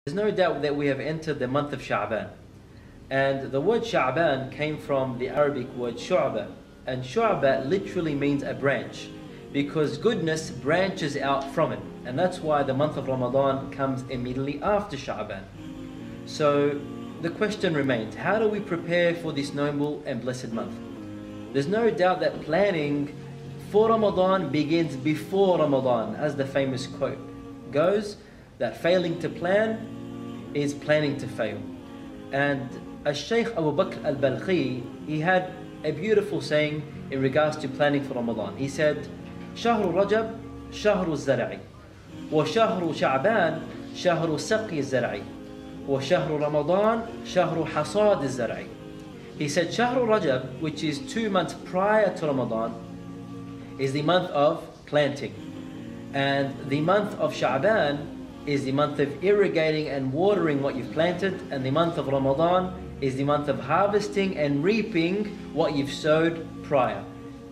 There's no doubt that we have entered the month of Sha'ban. And the word Sha'ban came from the Arabic word Shu'ba. And Shu'ba literally means a branch, because goodness branches out from it. And that's why the month of Ramadan comes immediately after Sha'ban. So the question remains, how do we prepare for this noble and blessed month? There's no doubt that planning for Ramadan begins before Ramadan, as the famous quote goes, that failing to plan is planning to fail. And Shaykh Abu Bakr al-Balkhi, he had a beautiful saying in regards to planning for Ramadan. He said, شهر رجب شهر الزرع وشهر شعبان شهر سقي الزرع وشهر رمضان شهر حصاد الزرع. He said شهر رجب, which is 2 months prior to Ramadan, is the month of planting, and the month of Sha'ban is the month of irrigating and watering what you've planted, and the month of Ramadan is the month of harvesting and reaping what you've sowed prior.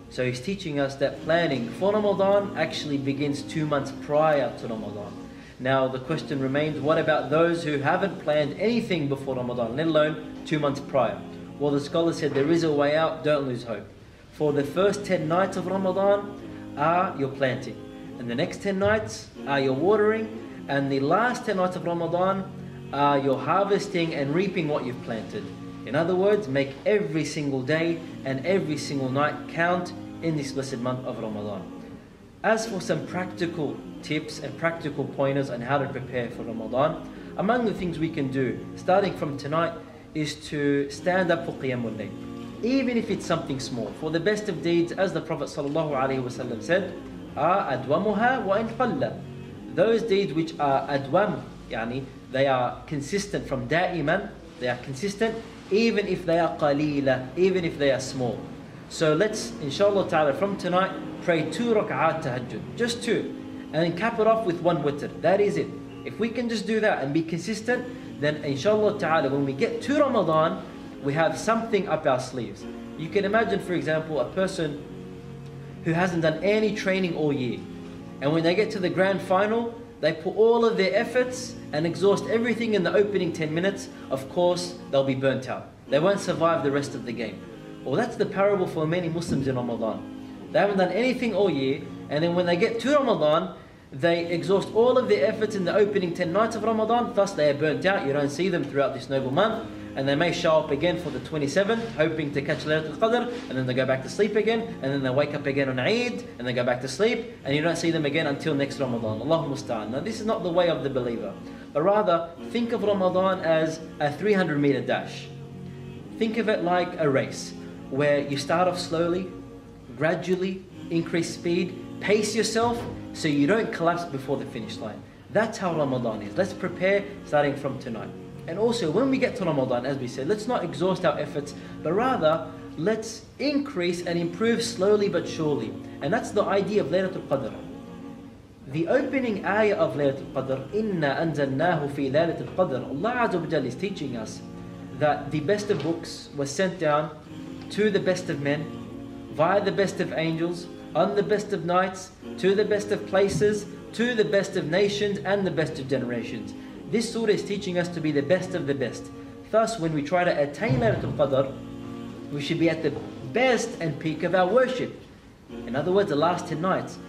So he's teaching us that planning for Ramadan actually begins 2 months prior to Ramadan. Now the question remains, what about those who haven't planned anything before Ramadan, let alone 2 months prior? Well, the scholar said there is a way out, don't lose hope. For the first 10 nights of Ramadan are your planting, and the next 10 nights are your watering, and the last 10 nights of Ramadan are your harvesting and reaping what you've planted. In other words, make every single day and every single night count in this blessed month of Ramadan. As for some practical tips and practical pointers on how to prepare for Ramadan, among the things we can do, starting from tonight, is to stand up for Qiyamul Layl. Even if it's something small. For the best of deeds, as the Prophet ﷺ said, أَدْوَمُهَا وَإِنْ قَلَّ. Those deeds which are adwam, yani they are consistent from da'iman, they are consistent even if they are qalila, even if they are small. So let's, inshallah ta'ala, from tonight, pray 2 rak'at tahajjud, just 2, and then cap it off with 1 witr. That is it. If we can just do that and be consistent, then inshallah ta'ala, when we get to Ramadan, we have something up our sleeves. You can imagine, for example, a person who hasn't done any training all year, and when they get to the grand final, they put all of their efforts and exhaust everything in the opening 10 minutes. Of course, they'll be burnt out. They won't survive the rest of the game. Well, that's the parable for many Muslims in Ramadan. They haven't done anything all year, and then when they get to Ramadan, they exhaust all of their efforts in the opening 10 nights of Ramadan, thus they are burnt out. You don't see them throughout this noble month, and they may show up again for the 27th, hoping to catch Laylatul Qadr, and then they go back to sleep again, and then they wake up again on Eid, and they go back to sleep, and you don't see them again until next Ramadan. Allahu musta'an. Now this is not the way of the believer, but rather think of Ramadan as a 300-meter dash. Think of it like a race, where you start off slowly, gradually increase speed, pace yourself so you don't collapse before the finish line. That's how Ramadan is. Let's prepare starting from tonight. And also, when we get to Ramadan, as we said, let's not exhaust our efforts, but rather, let's increase and improve slowly but surely. And that's the idea of Laylatul Qadr. The opening ayah of Laylatul Qadr, إِنَّا أَنزَلْنَاهُ فِي Laylatul Qadr, Allah Azza wa Jalla is teaching us that the best of books was sent down to the best of men, via the best of angels, on the best of nights, to the best of places, to the best of nations, and the best of generations. This surah is teaching us to be the best of the best. Thus, when we try to attain Laylatul Qadr, we should be at the best and peak of our worship. In other words, the last 10 nights,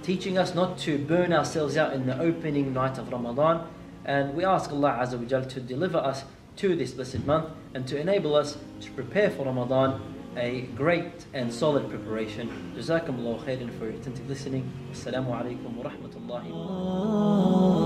teaching us not to burn ourselves out in the opening night of Ramadan. And we ask Allah Azza wa Jal to deliver us to this blessed month and to enable us to prepare for Ramadan a great and solid preparation. Jazakumullahu khairan for your attentive listening. Assalamu alaikum wa rahmatullahi wa barakatuh.